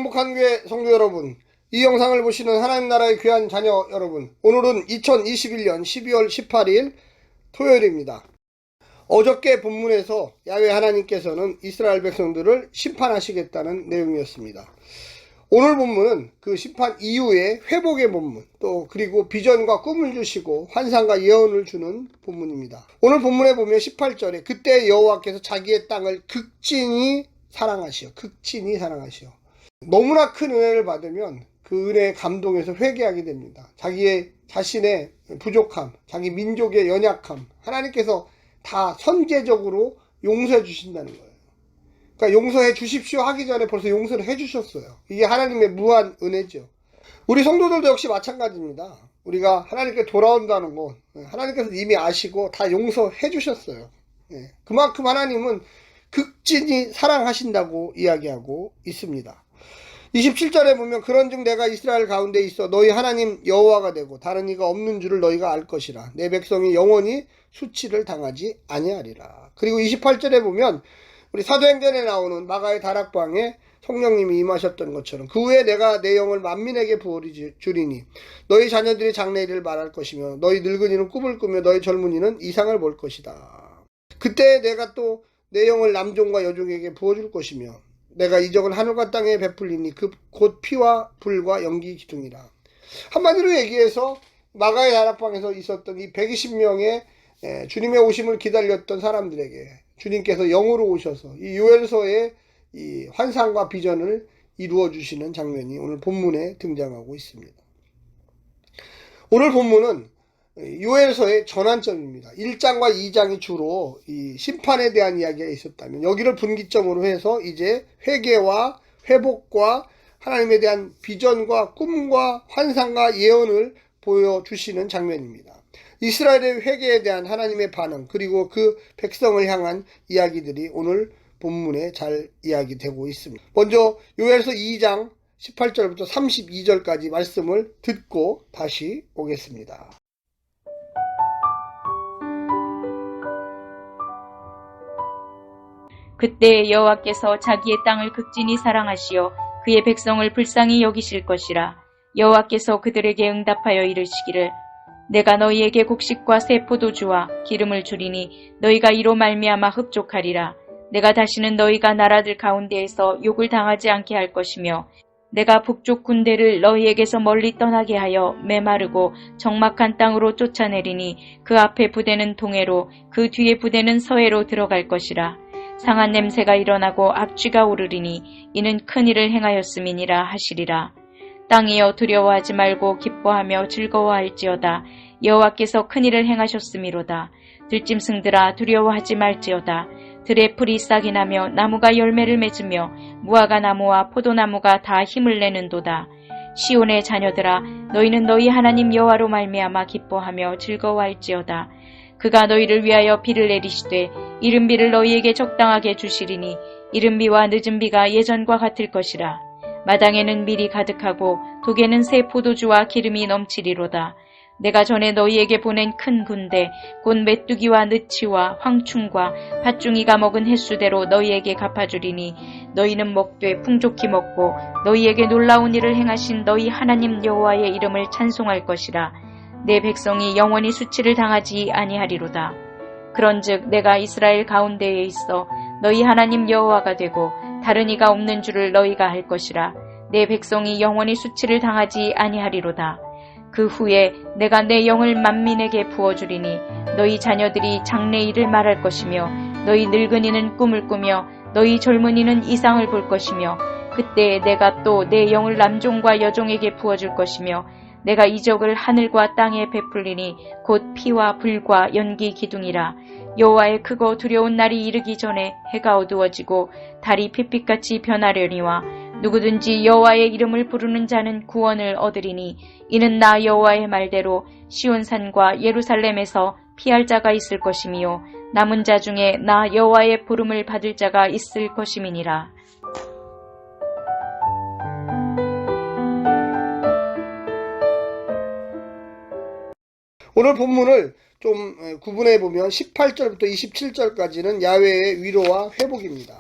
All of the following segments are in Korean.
행복한 교회 성도 여러분, 이 영상을 보시는 하나님 나라의 귀한 자녀 여러분, 오늘은 2021년 12월 18일 토요일입니다. 어저께 본문에서 야훼 하나님께서는 이스라엘 백성들을 심판하시겠다는 내용이었습니다. 오늘 본문은 그 심판 이후의 회복의 본문, 또 그리고 비전과 꿈을 주시고 환상과 예언을 주는 본문입니다. 오늘 본문에 보면 18절에 그때 여호와께서 자기의 땅을 극진히 사랑하시어 너무나 큰 은혜를 받으면 그 은혜에 감동해서 회개하게 됩니다. 자신의 부족함, 자기 민족의 연약함, 하나님께서 다 선제적으로 용서해 주신다는 거예요. 그러니까 용서해 주십시오 하기 전에 벌써 용서를 해 주셨어요. 이게 하나님의 무한 은혜죠. 우리 성도들도 역시 마찬가지입니다. 우리가 하나님께 돌아온다는 것, 하나님께서 이미 아시고 다 용서해 주셨어요. 그만큼 하나님은 극진히 사랑하신다고 이야기하고 있습니다. 27절에 보면 그런즉 내가 이스라엘 가운데 있어 너희 하나님 여호와가 되고 다른 이가 없는 줄을 너희가 알 것이라. 내 백성이 영원히 수치를 당하지 아니하리라. 그리고 28절에 보면 우리 사도행전에 나오는 마가의 다락방에 성령님이 임하셨던 것처럼 그 후에 내가 내 영을 만민에게 부어주리니 너희 자녀들이 장래일을 말할 것이며 너희 늙은이는 꿈을 꾸며 너희 젊은이는 이상을 볼 것이다. 그때 내가 또 내 영을 남종과 여종에게 부어줄 것이며 내가 이적을 하늘과 땅에 베풀리니 그 곧 피와 불과 연기 기둥이라. 한마디로 얘기해서 마가의 다락방에서 있었던 이 120명의 주님의 오심을 기다렸던 사람들에게 주님께서 영으로 오셔서 이 요엘서의 이 환상과 비전을 이루어 주시는 장면이 오늘 본문에 등장하고 있습니다. 오늘 본문은 요엘서의 전환점입니다. 1장과 2장이 주로 이 심판에 대한 이야기가 있었다면 여기를 분기점으로 해서 이제 회개와 회복과 하나님에 대한 비전과 꿈과 환상과 예언을 보여주시는 장면입니다. 이스라엘의 회개에 대한 하나님의 반응, 그리고 그 백성을 향한 이야기들이 오늘 본문에 잘 이야기되고 있습니다. 먼저 요엘서 2장 18절부터 32절까지 말씀을 듣고 다시 오겠습니다. 그때 여호와께서 자기의 땅을 극진히 사랑하시어 그의 백성을 불쌍히 여기실 것이라. 여호와께서 그들에게 응답하여 이르시기를 내가 너희에게 곡식과 새 포도주와 기름을 주리니 너희가 이로 말미암아 흡족하리라. 내가 다시는 너희가 나라들 가운데에서 욕을 당하지 않게 할 것이며 내가 북쪽 군대를 너희에게서 멀리 떠나게 하여 메마르고 적막한 땅으로 쫓아내리니 그 앞에 부대는 동해로 그 뒤에 부대는 서해로 들어갈 것이라. 상한 냄새가 일어나고 악취가 오르리니 이는 큰 일을 행하였음이니라 하시리라. 땅이여 두려워하지 말고 기뻐하며 즐거워할지어다. 여호와께서 큰 일을 행하셨음이로다. 들짐승들아 두려워하지 말지어다. 들의 풀이 싹이 나며 나무가 열매를 맺으며 무화과 나무와 포도나무가 다 힘을 내는도다. 시온의 자녀들아 너희는 너희 하나님 여호와로 말미암아 기뻐하며 즐거워할지어다. 그가 너희를 위하여 비를 내리시되 이른 비를 너희에게 적당하게 주시리니 이른 비와 늦은 비가 예전과 같을 것이라. 마당에는 밀이 가득하고 독에는 새 포도주와 기름이 넘치리로다. 내가 전에 너희에게 보낸 큰 군대 곧 메뚜기와 느치와 황충과 팥중이가 먹은 횟수대로 너희에게 갚아주리니 너희는 먹되 풍족히 먹고 너희에게 놀라운 일을 행하신 너희 하나님 여호와의 이름을 찬송할 것이라. 내 백성이 영원히 수치를 당하지 아니하리로다. 그런즉 내가 이스라엘 가운데에 있어 너희 하나님 여호와가 되고 다른 이가 없는 줄을 너희가 알 것이라. 내 백성이 영원히 수치를 당하지 아니하리로다. 그 후에 내가 내 영을 만민에게 부어주리니 너희 자녀들이 장래일을 말할 것이며 너희 늙은이는 꿈을 꾸며 너희 젊은이는 이상을 볼 것이며 그때 내가 또 내 영을 남종과 여종에게 부어줄 것이며 내가 이적을 하늘과 땅에 베풀리니 곧 피와 불과 연기 기둥이라. 여호와의 크고 두려운 날이 이르기 전에 해가 어두워지고 달이 핏빛같이 변하려니와 누구든지 여호와의 이름을 부르는 자는 구원을 얻으리니 이는 나 여호와의 말대로 시온산과 예루살렘에서 피할 자가 있을 것이며 남은 자 중에 나 여호와의 부름을 받을 자가 있을 것임이니라. 오늘 본문을 좀 구분해 보면 18절부터 27절까지는 야훼의 위로와 회복입니다.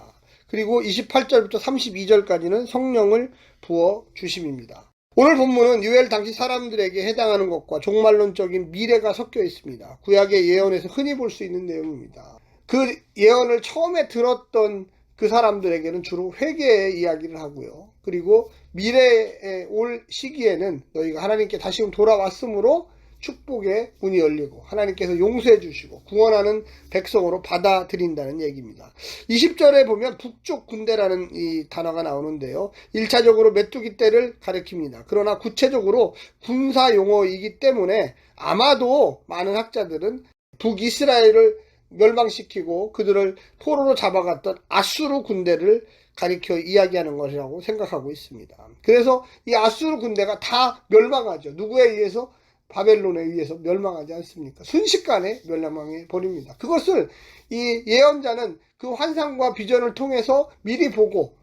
그리고 28절부터 32절까지는 성령을 부어 주심입니다. 오늘 본문은 요엘 당시 사람들에게 해당하는 것과 종말론적인 미래가 섞여 있습니다. 구약의 예언에서 흔히 볼 수 있는 내용입니다. 그 예언을 처음에 들었던 그 사람들에게는 주로 회개의 이야기를 하고요. 그리고 미래에 올 시기에는 너희가 하나님께 다시금 돌아왔으므로 축복의 문이 열리고 하나님께서 용서해 주시고 구원하는 백성으로 받아들인다는 얘기입니다. 20절에 보면 북쪽 군대라는 이 단어가 나오는데요. 1차적으로 메뚜기 떼를 가리킵니다. 그러나 구체적으로 군사 용어이기 때문에 아마도 많은 학자들은 북이스라엘을 멸망시키고 그들을 포로로 잡아갔던 아수르 군대를 가리켜 이야기하는 것이라고 생각하고 있습니다. 그래서 이 아수르 군대가 다 멸망하죠. 누구에 의해서? 바벨론에 의해서 멸망하지 않습니까? 순식간에 멸망해 버립니다. 그것을 이 예언자는 그 환상과 비전을 통해서 미리 보고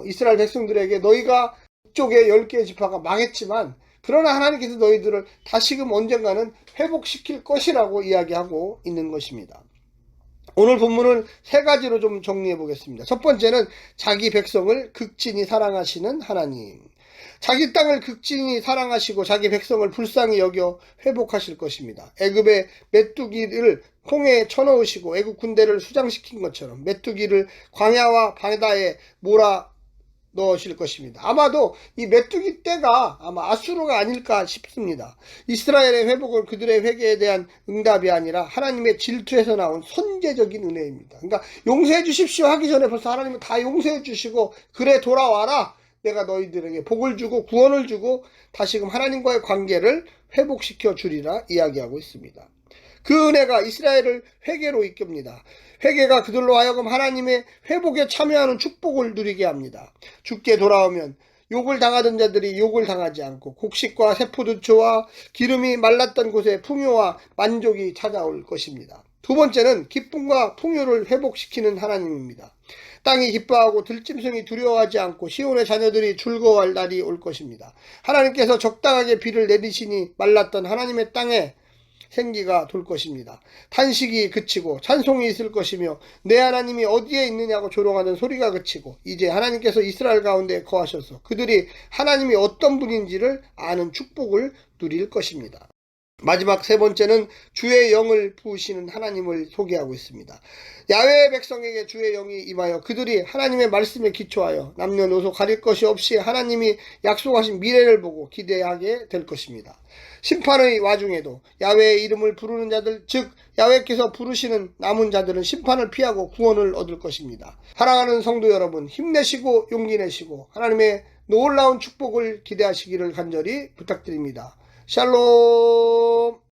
이스라엘 백성들에게 너희가 북쪽의 10개의 지파가 망했지만 그러나 하나님께서 너희들을 다시금 언젠가는 회복시킬 것이라고 이야기하고 있는 것입니다. 오늘 본문을 세 가지로 좀 정리해 보겠습니다. 첫 번째는 자기 백성을 극진히 사랑하시는 하나님. 자기 땅을 극진히 사랑하시고 자기 백성을 불쌍히 여겨 회복하실 것입니다. 애굽의 메뚜기를 홍해에 쳐넣으시고 애굽 군대를 수장시킨 것처럼 메뚜기를 광야와 바다에 몰아 넣으실 것입니다. 아마도 이 메뚜기 떼가 아마 아수르가 아닐까 싶습니다. 이스라엘의 회복은 그들의 회개에 대한 응답이 아니라 하나님의 질투에서 나온 선제적인 은혜입니다. 그러니까 용서해 주십시오 하기 전에 벌써 하나님은 다 용서해 주시고 그래 돌아와라. 내가 너희들에게 복을 주고 구원을 주고 다시금 하나님과의 관계를 회복시켜 주리라 이야기하고 있습니다. 그 은혜가 이스라엘을 회개로 이끕니다. 회개가 그들로 하여금 하나님의 회복에 참여하는 축복을 누리게 합니다. 주께 돌아오면 욕을 당하던 자들이 욕을 당하지 않고 곡식과 세포두초와 기름이 말랐던 곳에 풍요와 만족이 찾아올 것입니다. 두 번째는 기쁨과 풍요를 회복시키는 하나님입니다. 땅이 기뻐하고 들짐승이 두려워하지 않고 시온의 자녀들이 즐거워할 날이 올 것입니다. 하나님께서 적당하게 비를 내리시니 말랐던 하나님의 땅에 생기가 돌 것입니다. 탄식이 그치고 찬송이 있을 것이며 내 하나님이 어디에 있느냐고 조롱하는 소리가 그치고 이제 하나님께서 이스라엘 가운데 거하셔서 그들이 하나님이 어떤 분인지를 아는 축복을 누릴 것입니다. 마지막 세 번째는 주의 영을 부으시는 하나님을 소개하고 있습니다. 야훼의 백성에게 주의 영이 임하여 그들이 하나님의 말씀에 기초하여 남녀노소 가릴 것이 없이 하나님이 약속하신 미래를 보고 기대하게 될 것입니다. 심판의 와중에도 야훼의 이름을 부르는 자들, 즉 야훼께서 부르시는 남은 자들은 심판을 피하고 구원을 얻을 것입니다. 사랑하는 성도 여러분, 힘내시고 용기 내시고 하나님의 놀라운 축복을 기대하시기를 간절히 부탁드립니다. 샬롬.